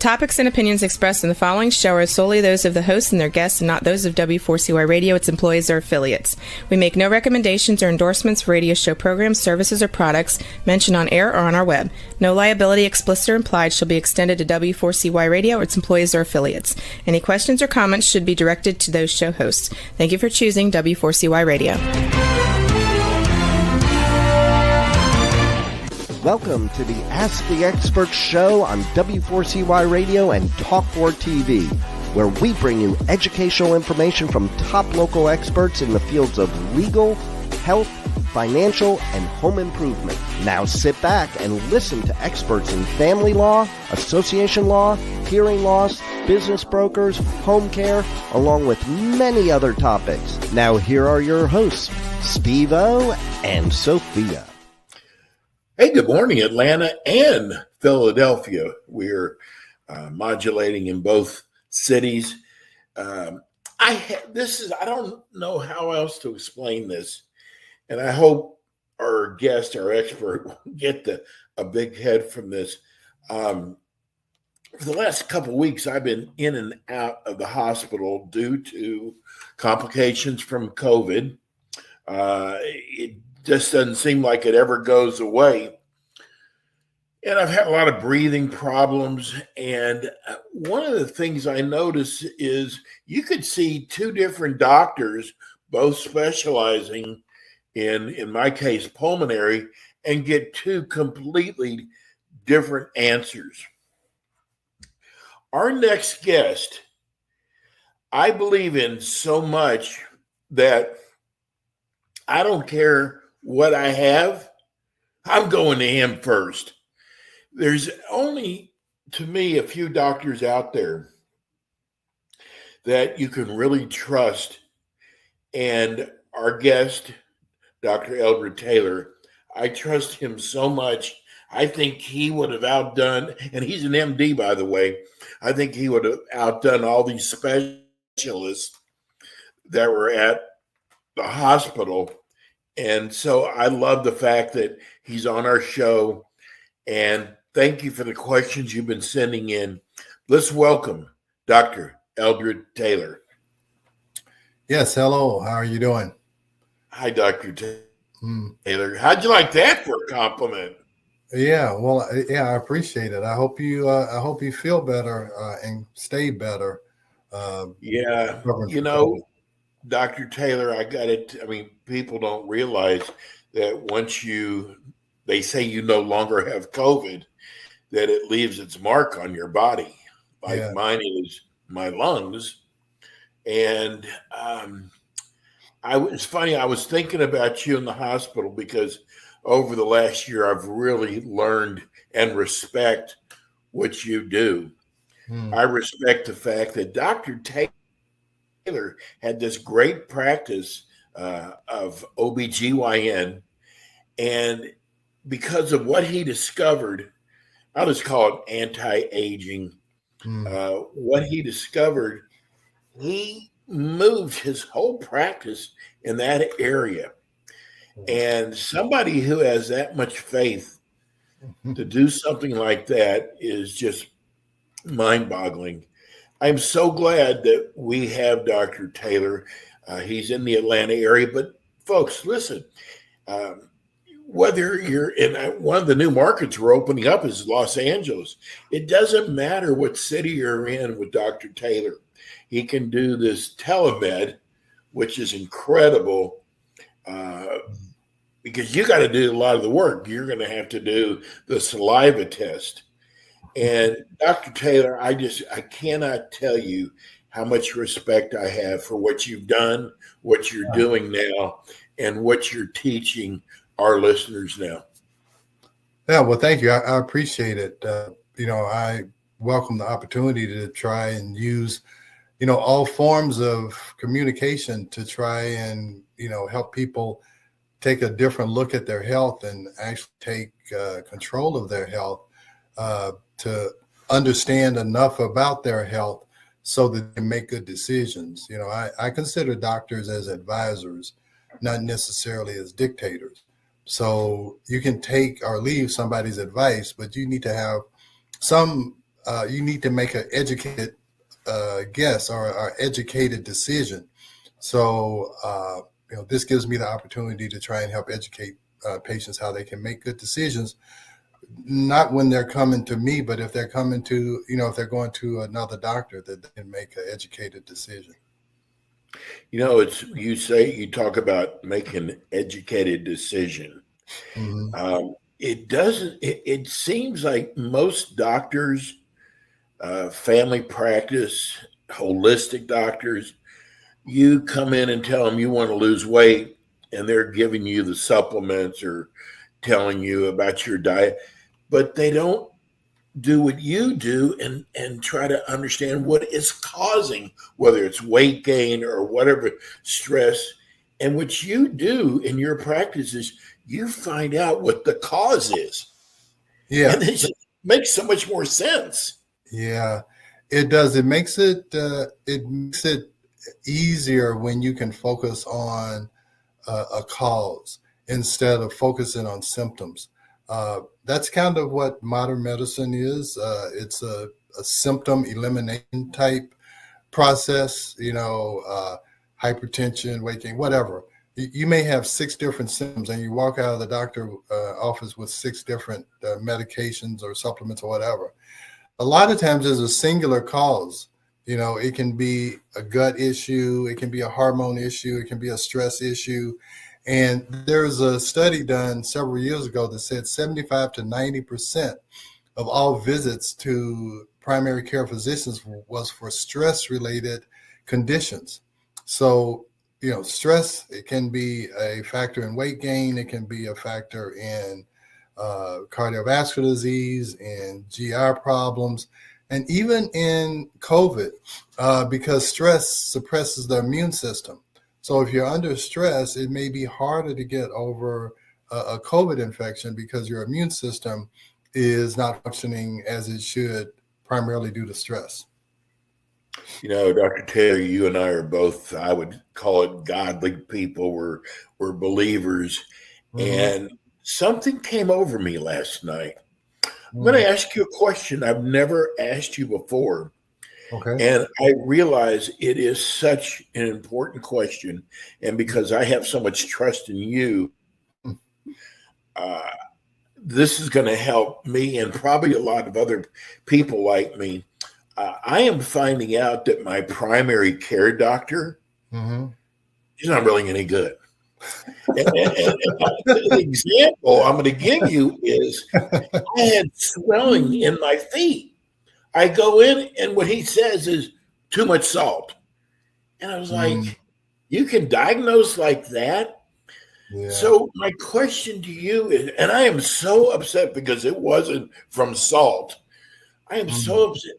topics and opinions expressed in the following show are solely those of the hosts and their guests and not those of W4CY Radio, its employees, or affiliates. We make no recommendations or endorsements for radio show programs, services, or products mentioned on air or on our web. No liability, explicit or implied, shall be extended to W4CY Radio or its employees or affiliates. Any questions or comments should be directed to those show hosts. Thank you for choosing W4CY Radio. Welcome to the Ask the Expert show on W4CY Radio and Talk4 TV, where we bring you educational information from top local experts in the fields of legal, health, financial, and home improvement. Now sit back and listen to experts in family law, association law, hearing loss, business brokers, home care, along with many other topics. Now here are your hosts, Steve-O and Sophia. Hey, good morning, Atlanta and Philadelphia. We're modulating in both cities. I don't know how else to explain this, and I hope our guest, our expert, will get a big head from this. For the last couple of weeks, I've been in and out of the hospital due to complications from COVID. It just doesn't seem like it ever goes away. And I've had a lot of breathing problems. And one of the things I noticed is you could see two different doctors, both specializing in my case, pulmonary, and get two completely different answers. Our next guest, I believe in so much that I don't care what I have, I'm going to him first. There's only, to me, a few doctors out there that you can really trust. And our guest, Dr. Eldred Taylor, I trust him so much. I think he would have outdone, and he's an MD, by the way, I think he would have outdone all these specialists that were at the hospital. And so I love the fact that he's on our show, and thank you for the questions you've been sending in. Let's welcome Dr. Eldred Taylor. Yes, hello. How are you doing? Hi, Dr. Taylor. How'd you like that for a compliment? Yeah, well, yeah, I appreciate it. I hope you feel better and stay better. Yeah, you know, Dr. Taylor, people don't realize that once they say you no longer have COVID, that it leaves its mark on your body. Like mine is my lungs. And it's funny, I was thinking about you in the hospital because over the last year, I've really learned and respect what you do. I respect the fact that Dr. Taylor had this great practice of OBGYN, and because of what he discovered, I'll just call it anti-aging. What he discovered, he moved his whole practice in that area. And somebody who has that much faith to do something like that is just mind-boggling. I'm so glad that we have Dr. Taylor. He's in the Atlanta area. But folks, listen, whether you're in one of the new markets we're opening up is Los Angeles. It doesn't matter what city you're in with Dr. Taylor. He can do this telemed, which is incredible. Because you got to do a lot of the work. You're going to have to do the saliva test. And Dr. Taylor, I cannot tell you how much respect I have for what you've done, what you're doing now, and what you're teaching our listeners now. Yeah, well, thank you. I appreciate it. I welcome the opportunity to try and use, all forms of communication to try and, help people take a different look at their health and actually take control of their health, to understand enough about their health so that they make good decisions. I consider doctors as advisors, not necessarily as dictators. So you can take or leave somebody's advice, but you need to have some you need to make an educated guess or educated decision. So, this gives me the opportunity to try and help educate patients how they can make good decisions, not when they're coming to me, but if they're coming to, if they're going to another doctor, that they can make an educated decision. You talk about making an educated decision. Mm-hmm. It seems like most doctors, family practice, holistic doctors, you come in and tell them you want to lose weight, and they're giving you the supplements or telling you about your diet, but they don't do what you do and try to understand what is causing, whether it's weight gain or whatever, stress. And what you do in your practice is you find out what the cause is. Yeah. And it just makes so much more sense. Yeah, it does. It makes it easier when you can focus on a cause instead of focusing on symptoms. That's kind of what modern medicine is. It's a symptom elimination type process, hypertension, weight gain, whatever. You may have 6 different symptoms and you walk out of the doctor office with 6 different medications or supplements or whatever. A lot of times there's a singular cause. It can be a gut issue, it can be a hormone issue, it can be a stress issue. And there's a study done several years ago that said 75 to 90% of all visits to primary care physicians was for stress-related conditions. So, stress, it can be a factor in weight gain, it can be a factor in cardiovascular disease and GI problems, and even in COVID, because stress suppresses the immune system. So if you're under stress, it may be harder to get over a COVID infection because your immune system is not functioning as it should, primarily due to stress. Dr. Taylor, you and I are both, I would call it, godly people. We're believers. Mm-hmm. And something came over me last night. I'm going to ask you a question I've never asked you before. Okay. And I realize it is such an important question. And because I have so much trust in you, this is going to help me and probably a lot of other people like me. I am finding out that my primary care doctor, he's not really any good. And the example I'm going to give you is I had swelling in my feet. I go in and what he says is too much salt. And I was like, you can diagnose like that? Yeah. So my question to you is, and I am so upset because it wasn't from salt. I am so upset.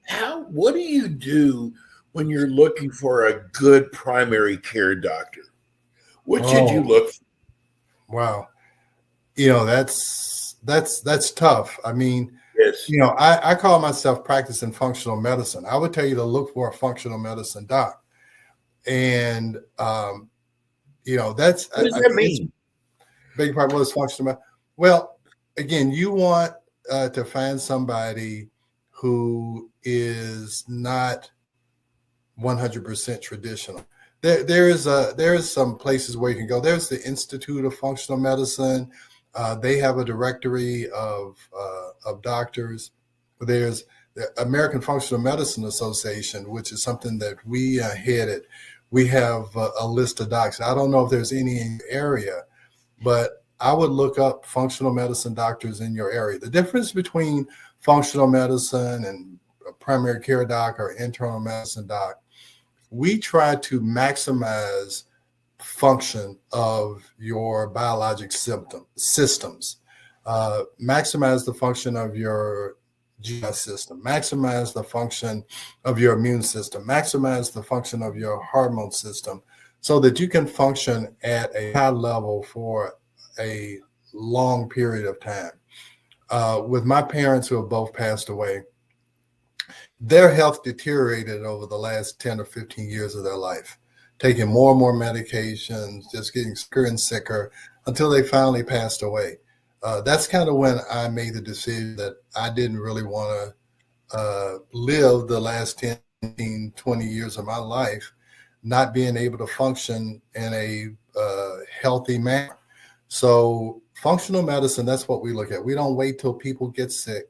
What do you do when you're looking for a good primary care doctor? What should you look for? Wow. That's tough. I mean, yes. I call myself practicing functional medicine. I would tell you to look for a functional medicine doc. And, that's. What does that mean? Big part was functional medicine. Well, again, you want to find somebody who is not 100% traditional. There is some places where you can go. There's the Institute of Functional Medicine. They have a directory of doctors. There's the American Functional Medicine Association, which is something that we headed. We have a list of docs. I don't know if there's any in your area, but I would look up functional medicine doctors in your area. The difference between functional medicine and a primary care doc or internal medicine doc, we try to maximize function of your biologic systems, maximize the function of your GI system, maximize the function of your immune system, maximize the function of your hormone system so that you can function at a high level for a long period of time. With my parents who have both passed away, their health deteriorated over the last 10 or 15 years of their life, taking more and more medications, just getting sicker and sicker until they finally passed away. That's kind of when I made the decision that I didn't really want lived the last 10, 15, 20 years of my life not being able to function in a healthy manner. So functional medicine, that's what we look at. We don't wait till people get sick.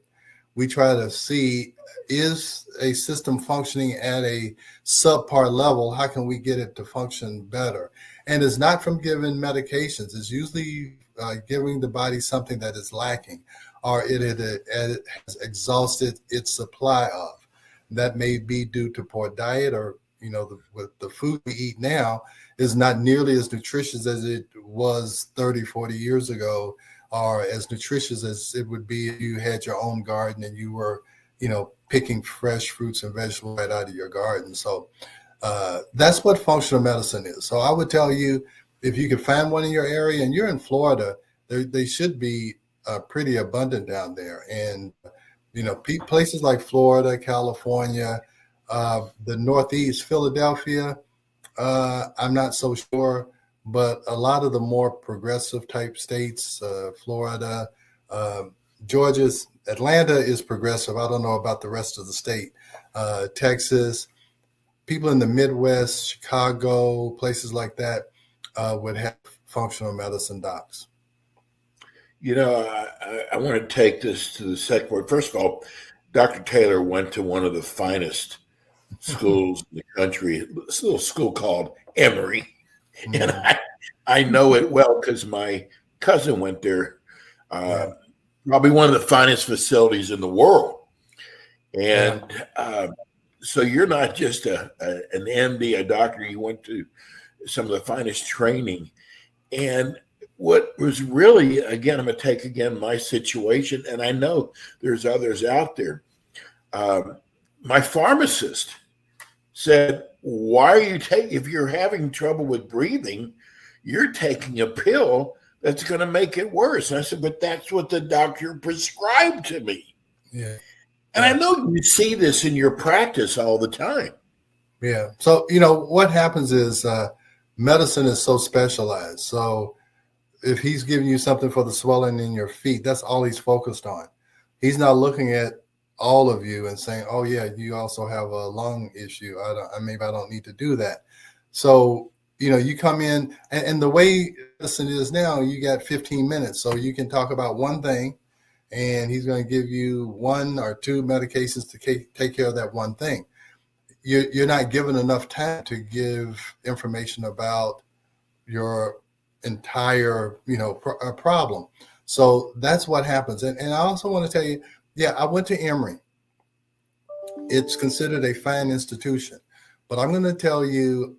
We try to see, is a system functioning at a subpar level? How can we get it to function better? And it's not from giving medications. It's usually giving the body something that is lacking, or it has exhausted its supply of. That may be due to poor diet, or the food we eat now is not nearly as nutritious as it was 30, 40 years ago, or as nutritious as it would be if you had your own garden and you were, picking fresh fruits and vegetables right out of your garden. So that's what functional medicine is. So I would tell you, if you could find one in your area, and you're in Florida, they should be pretty abundant down there. And, places like Florida, California, the Northeast, Philadelphia, I'm not so sure, but a lot of the more progressive type states, Florida, Georgia's, Atlanta is progressive. I don't know about the rest of the state. Texas, people in the Midwest, Chicago, places like that would have functional medicine docs. I want to take this to the second part. First of all, Dr. Taylor went to one of the finest schools in the country, a little school called Emory. Mm-hmm. And I know it well because my cousin went there. Probably one of the finest facilities in the world. And so you're not just an MD, a doctor. You went to some of the finest training. And what was really, again, I'm going to take again my situation, and I know there's others out there. My pharmacist said, why are you if you're having trouble with breathing, you're taking a pill that's going to make it worse. And I said, but that's what the doctor prescribed to me. Yeah. And I know you see this in your practice all the time. Yeah. So, what happens is medicine is so specialized. So if he's giving you something for the swelling in your feet, that's all he's focused on. He's not looking at all of you and saying, oh yeah, you also have a lung issue. Maybe I don't need to do that. So, you come in, and the way medicine is now, you got 15 minutes. So you can talk about one thing, and he's going to give you one or two medications to take care of that one thing. You're not given enough time to give information about your entire, problem. So that's what happens. And I also want to tell you, I went to Emory. It's considered a fine institution, but I'm going to tell you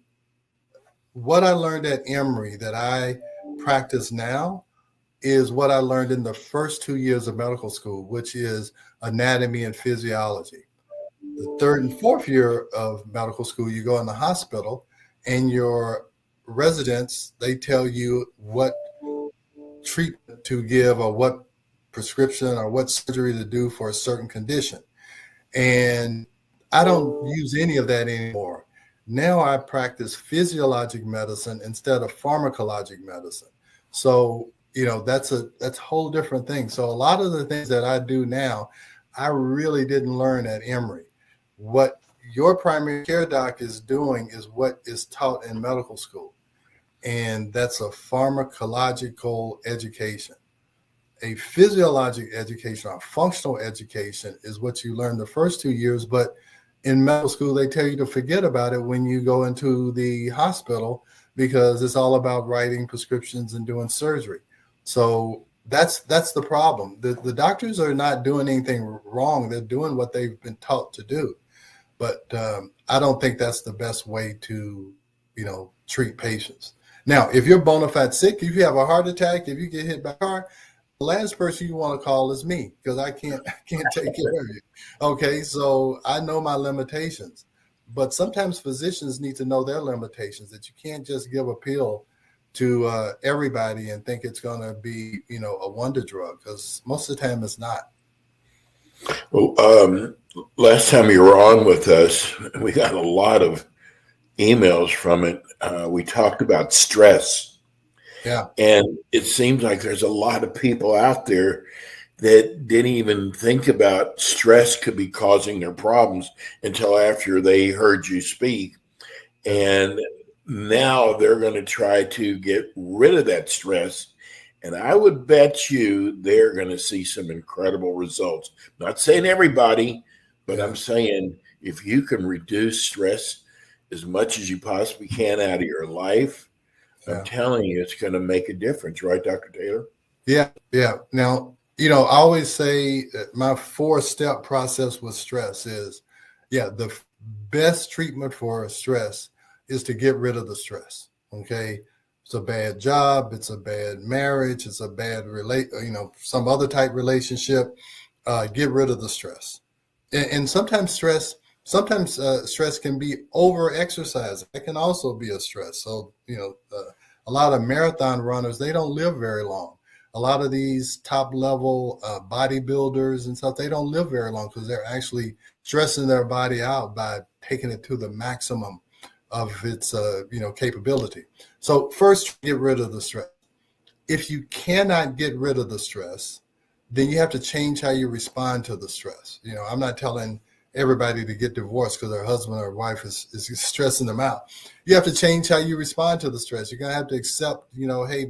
what I learned at Emory that I practice now is what I learned in the first 2 years of medical school, which is anatomy and physiology. The third and fourth year of medical school, you go in the hospital, and your residents, they tell you what treatment to give, or what prescription or what surgery to do for a certain condition. And I don't use any of that anymore. Now I practice physiologic medicine instead of pharmacologic medicine. So, that's a whole different thing. So a lot of the things that I do now, I really didn't learn at Emory. What your primary care doc is doing is what is taught in medical school. And that's a pharmacological education. A physiologic education or functional education is what you learn the first 2 years, but in medical school, they tell you to forget about it when you go into the hospital, because it's all about writing prescriptions and doing surgery. So that's the problem. The doctors are not doing anything wrong. They're doing what they've been taught to do. But I don't think that's the best way to, treat patients. Now, if you're bona fide sick, if you have a heart attack, if you get hit by a car, the last person you want to call is me, because I can't take care of you. Okay, so I know my limitations, but sometimes physicians need to know their limitations, that you can't just give a pill to everybody and think it's going to be, a wonder drug, because most of the time it's not. Well, last time you were on with us, we got a lot of emails from it. We talked about stress. Yeah. And it seems like there's a lot of people out there that didn't even think about stress could be causing their problems until after they heard you speak. And now they're going to try to get rid of that stress. And I would bet you they're going to see some incredible results. Not saying everybody, but I'm saying if you can reduce stress as much as you possibly can out of your life, I'm telling you, it's going to make a difference, right, Dr. Taylor? Yeah. Now, I always say my 4-step process with stress is, the best treatment for stress is to get rid of the stress. Okay. It's a bad job. It's a bad marriage. It's a bad some other type relationship. Get rid of the stress. And sometimes stress can be over exercise. It can also be a stress. So, a lot of marathon runners, they don't live very long. A lot of these top level bodybuilders and stuff, they don't live very long because they're actually stressing their body out by taking it to the maximum of its capability. So first, get rid of the stress. If you cannot get rid of the stress, then you have to change how you respond to the stress. I'm not telling everybody to get divorced because their husband or wife is stressing them out. You have to change how you respond to the stress. You're gonna have to accept, hey,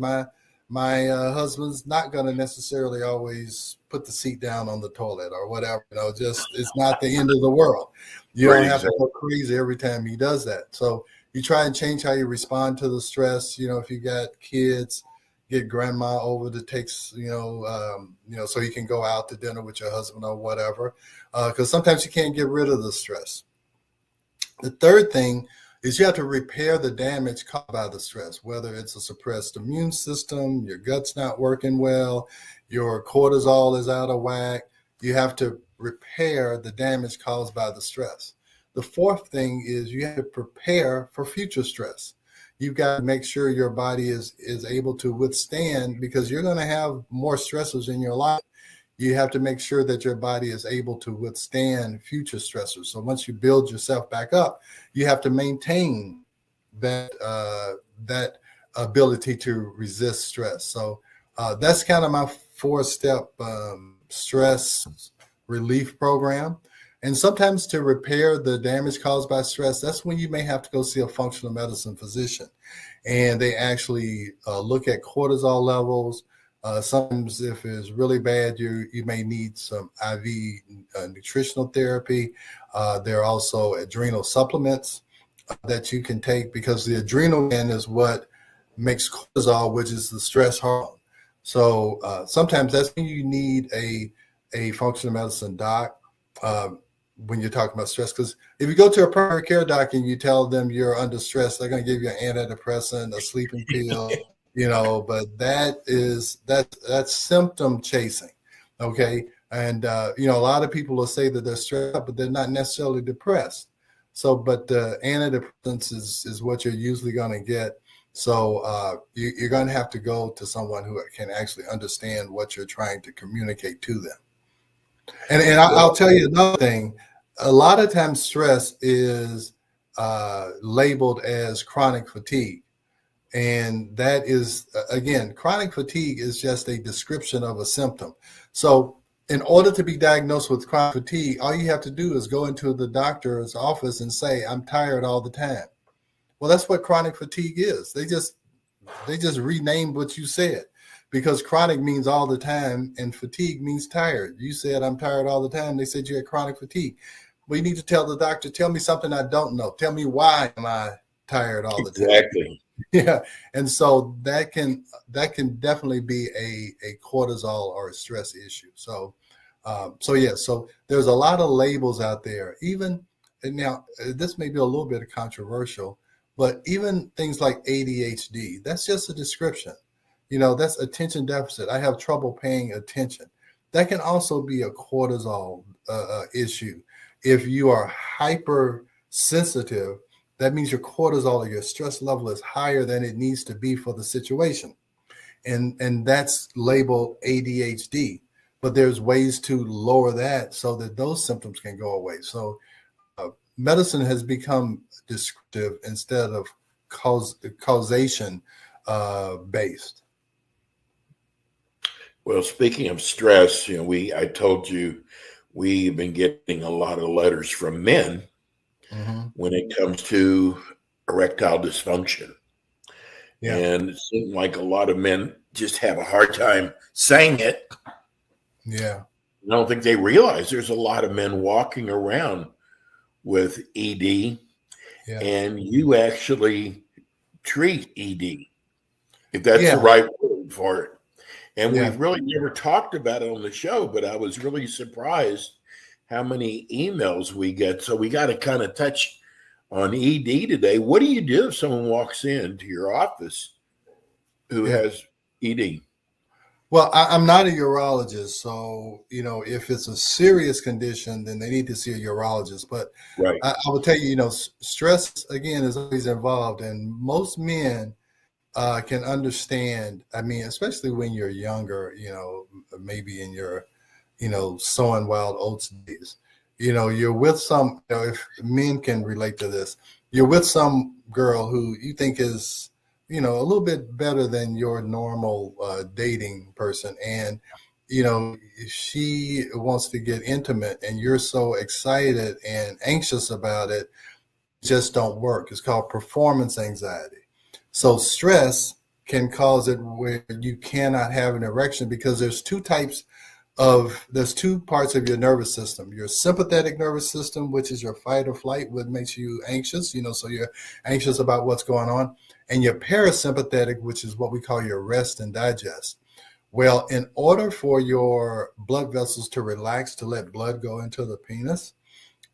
my husband's not going to necessarily always put the seat down on the toilet or whatever. Just it's not the end of the world. You don't have to go crazy every time he does that. So you try and change how you respond to the stress. If you got kids, get grandma over to take, so you can go out to dinner with your husband or whatever. Because sometimes you can't get rid of the stress. The third thing is you have to repair the damage caused by the stress, whether it's a suppressed immune system, your gut's not working well, your cortisol is out of whack. You have to repair the damage caused by the stress. The fourth thing is you have to prepare for future stress. You've got to make sure your body is able to withstand, because you're going to have more stressors in your life. You have to make sure that your body is able to withstand future stressors. So once you build yourself back up, you have to maintain that ability to resist stress. So that's kind of my 4-step stress relief program. And sometimes to repair the damage caused by stress, that's when you may have to go see a functional medicine physician. And they actually look at cortisol levels. Sometimes if it's really bad, you may need some IV nutritional therapy. There are also adrenal supplements that you can take, because the adrenal gland is what makes cortisol, which is the stress hormone. So sometimes that's when you need a functional medicine doc when you're talking about stress. Because if you go to a primary care doc and you tell them you're under stress, they're going to give you an antidepressant, a sleeping pill. But that's symptom chasing. Okay. And, a lot of people will say that they're stressed out, but they're not necessarily depressed. So, but antidepressants is what you're usually going to get. So you're going to have to go to someone who can actually understand what you're trying to communicate to them. And I'll tell you another thing. A lot of times stress is labeled as chronic fatigue. And that is, again, chronic fatigue is just a description of a symptom. So in order to be diagnosed with chronic fatigue, all you have to do is go into the doctor's office and say, I'm tired all the time. Well, that's what chronic fatigue is. They just renamed what you said, because chronic means all the time and fatigue means tired. You said, I'm tired all the time. They said you had chronic fatigue. Well, you need to tell the doctor, tell me something I don't know. Tell me, why am I tired all the time? Exactly. Yeah. And so that can definitely be a cortisol or a stress issue. So there's a lot of labels out there. Even now, this may be a little bit controversial, but even things like ADHD, that's just a description. That's attention deficit. I have trouble paying attention. That can also be a cortisol issue. If you are hypersensitive, that means your cortisol or your stress level is higher than it needs to be for the situation. And that's labeled ADHD. But there's ways to lower that so that those symptoms can go away. So medicine has become descriptive instead of causation based. Well, speaking of stress, I told you we've been getting a lot of letters from men Mm-hmm. when it comes to erectile dysfunction. Yeah. And it seems like a lot of men just have a hard time saying it. Yeah. I don't think they realize there's a lot of men walking around with ED, Yeah. and you actually treat ED, if that's the Yeah. right word for it. And Yeah. we've really never talked about it on the show, but I was really surprised how many emails we get. So we got to kind of touch on ED today. What do you do if someone walks into your office who Yeah. has ED? Well, I'm not a urologist, so if it's a serious condition, then they need to see a urologist. But Right. I will tell you, stress again is always involved, and most men can understand. I mean, especially when you're younger, maybe in your, sowing wild oats days. You're with some. If men can relate to this, you're with some girl who you think is a little bit better than your normal dating person. And, she wants to get intimate and you're so excited and anxious about it, just don't work. It's called performance anxiety. So stress can cause it where you cannot have an erection because there's two parts of your nervous system. Your sympathetic nervous system, which is your fight or flight, what makes you anxious, so you're anxious about what's going on, and your parasympathetic, which is what we call your rest and digest. Well, in order for your blood vessels to relax, to let blood go into the penis,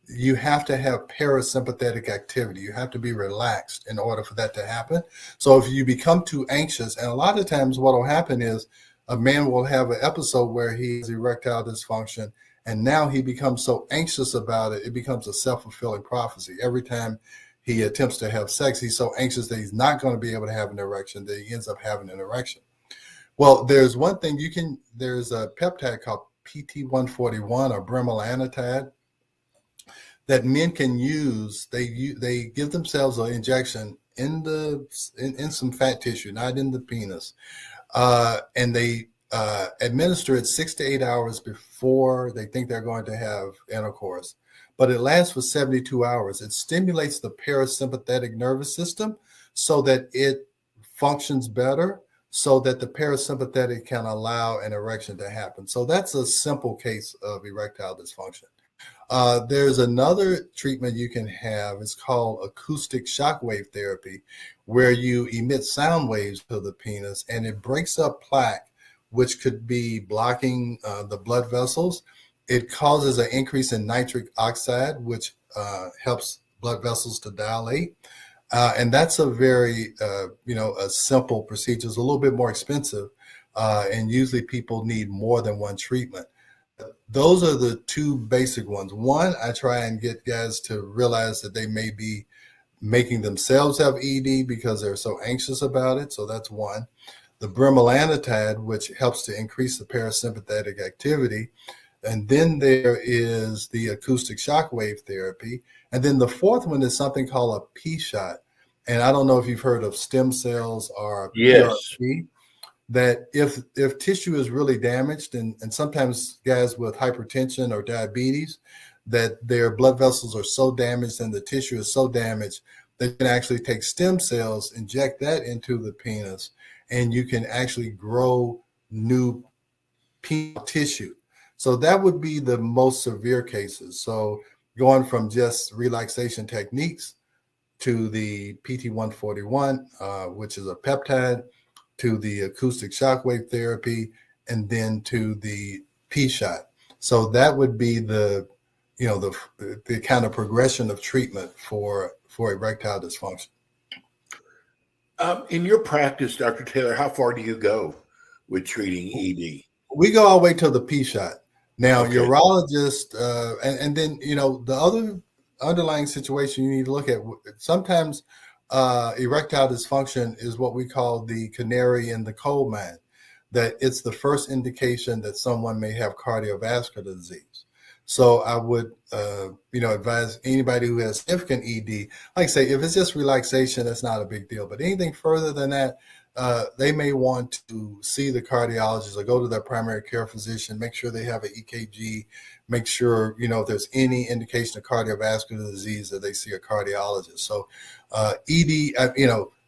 you have to have parasympathetic activity. You have to be relaxed in order for that to happen. So if you become too anxious, and a lot of times what will happen is a man will have an episode where he has erectile dysfunction, and now he becomes so anxious about it, it becomes a self-fulfilling prophecy. Every time he attempts to have sex, he's so anxious that he's not going to be able to have an erection, that he ends up having an erection. Well, there's one thing there's a peptide called PT141 or bremelanotide that men can use. They give themselves an injection in some fat tissue, not in the penis, and they administer it 6 to 8 hours before they think they're going to have intercourse. But it lasts for 72 hours. It stimulates the parasympathetic nervous system so that it functions better, so that the parasympathetic can allow an erection to happen. So that's a simple case of erectile dysfunction. There's another treatment you can have. It's called acoustic shock wave therapy, where you emit sound waves to the penis and it breaks up plaque, which could be blocking the blood vessels. It causes an increase in nitric oxide, which helps blood vessels to dilate. And that's a very, a simple procedure. It's a little bit more expensive. And usually people need more than one treatment. Those are the two basic ones. One, I try and get guys to realize that they may be making themselves have ED because they're so anxious about it. So that's one. The bremelanotide, which helps to increase the parasympathetic activity. And then there is the acoustic shock wave therapy. And then the fourth one is something called a P-shot. And I don't know if you've heard of stem cells or Yes. PRP. That if tissue is really damaged, and sometimes guys with hypertension or diabetes, that their blood vessels are so damaged and the tissue is so damaged, they can actually take stem cells, inject that into the penis, and you can actually grow new penile tissue. So that would be the most severe cases. So going from just relaxation techniques to the PT141, which is a peptide, to the acoustic shockwave therapy, and then to the P-shot. So that would be the kind of progression of treatment for erectile dysfunction. In your practice, Dr. Taylor, how far do you go with treating ED? We go all the way to the P-shot. Now, Okay. urologist, and then, the other underlying situation you need to look at, sometimes erectile dysfunction is what we call the canary in the coal mine, that it's the first indication that someone may have cardiovascular disease. So I would, advise anybody who has significant ED, like I say, if it's just relaxation, that's not a big deal. But anything further than that, they may want to see the cardiologist or go to their primary care physician, make sure they have an EKG, make sure, if there's any indication of cardiovascular disease, that they see a cardiologist. So ED,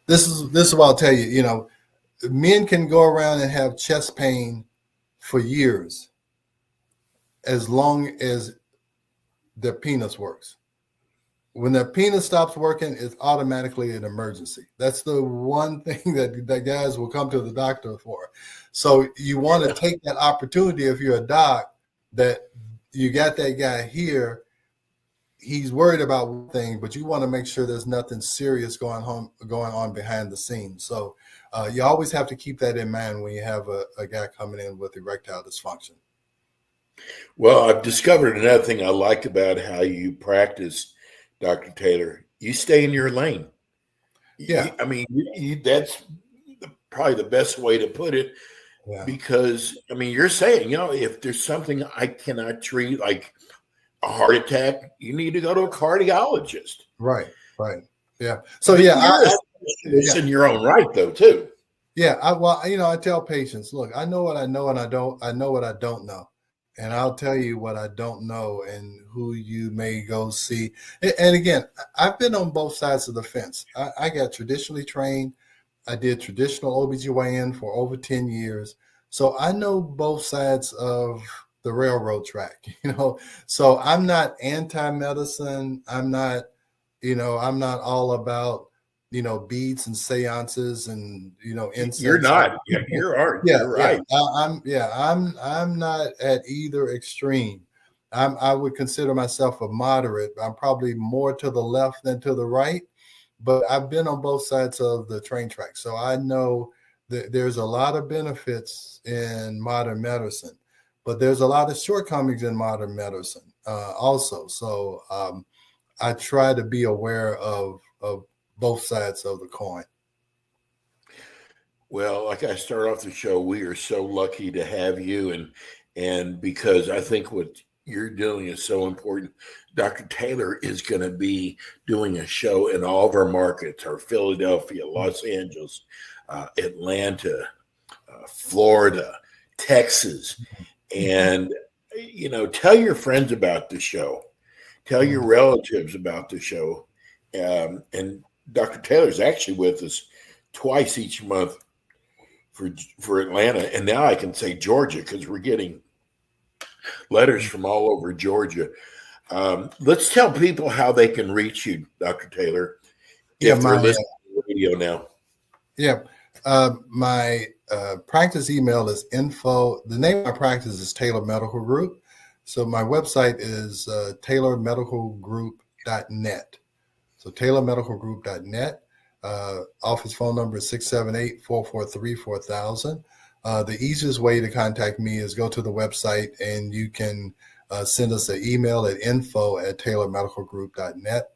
this is what I'll tell you, men can go around and have chest pain for years as long as their penis works. When their penis stops working, it's automatically an emergency. That's the one thing that guys will come to the doctor for. So you want to take that opportunity, if you're a doc, that you got that guy here, he's worried about one thing, but you want to make sure there's nothing serious going on behind the scenes. So you always have to keep that in mind when you have a guy coming in with erectile dysfunction. Well, I've discovered another thing I like about how you practice, Dr. Taylor. You stay in your lane. Yeah. That's probably the best way to put it, because, you're saying, if there's something I cannot treat, like a heart attack, you need to go to a cardiologist. Right. Yeah. So, it's in your own right, though, too. Yeah. I tell patients, look, I know what I know, and I know what I don't know. And I'll tell you what I don't know and who you may go see. And again, I've been on both sides of the fence. I got traditionally trained. I did traditional OBGYN for over 10 years. So I know both sides of the railroad track, So I'm not anti-medicine. I'm not all about, beads and seances and, incense. You're not. Yeah, you're right. I'm not at either extreme. I would consider myself a moderate. I'm probably more to the left than to the right, but I've been on both sides of the train track. So I know that there's a lot of benefits in modern medicine, but there's a lot of shortcomings in modern medicine also. So I try to be aware of both sides of the coin. Well, like I start off the show, we are so lucky to have you, and because I think what you're doing is so important. Dr. Taylor is going to be doing a show in all of our markets: our Philadelphia, Los Angeles, Atlanta, Florida, Texas, and tell your friends about the show, tell your relatives about the show, and Dr. Taylor's actually with us twice each month for Atlanta. And now I can say Georgia, because we're getting letters from all over Georgia. Let's tell people how they can reach you, Dr. Taylor, if they're listening to the radio now. Yeah. My practice email is info. The name of my practice is Taylor Medical Group. So my website is taylormedicalgroup.net. So taylormedicalgroup.net. Office phone number is 678-443-4000. The easiest way to contact me is go to the website, and you can send us an email at info@taylormedicalgroup.net.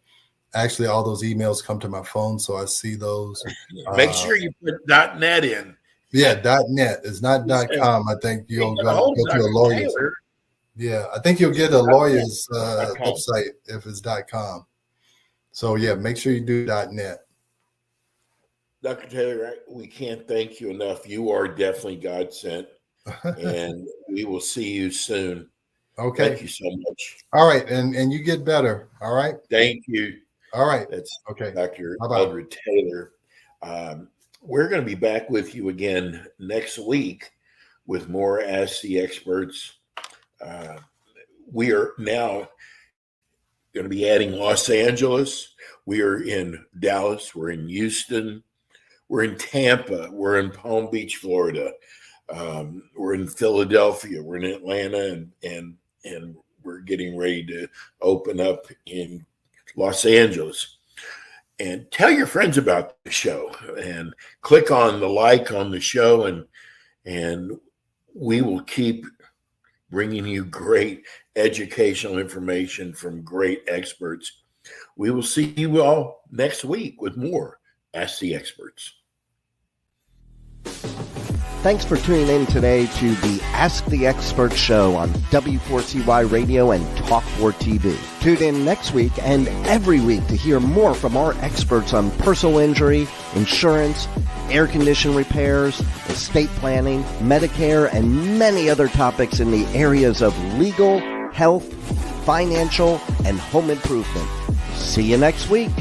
Actually, all those emails come to my phone, so I see those. Make sure you put .net in. Yeah, .net. It's not .com. I think you'll go to a lawyer's. Yeah, I think you'll get a lawyer's website if it's .com. So, yeah, make sure you do .net. Dr. Taylor, we can't thank you enough. You are definitely God sent, and we will see you soon. Okay. Thank you so much. All right, and you get better. All right. Thank you. All right. That's okay. Dr. Bye-bye. Eldred Taylor. We're going to be back with you again next week with more Ask the Experts. We are now going to be adding Los Angeles. We are in Dallas. We're in Houston. We're in Tampa. We're in Palm Beach, Florida. We're in Philadelphia. We're in Atlanta, and we're getting ready to open up in Los Angeles. And tell your friends about the show, and click on the like on the show, and we will keep bringing you great educational information from great experts. We will see you all next week with more Ask the Experts. Thanks for tuning in today to the Ask the Expert show on W4CY Radio and Talk4 TV. Tune in next week and every week to hear more from our experts on personal injury, insurance, air condition repairs, estate planning, Medicare, and many other topics in the areas of legal, health, financial, and home improvement. See you next week.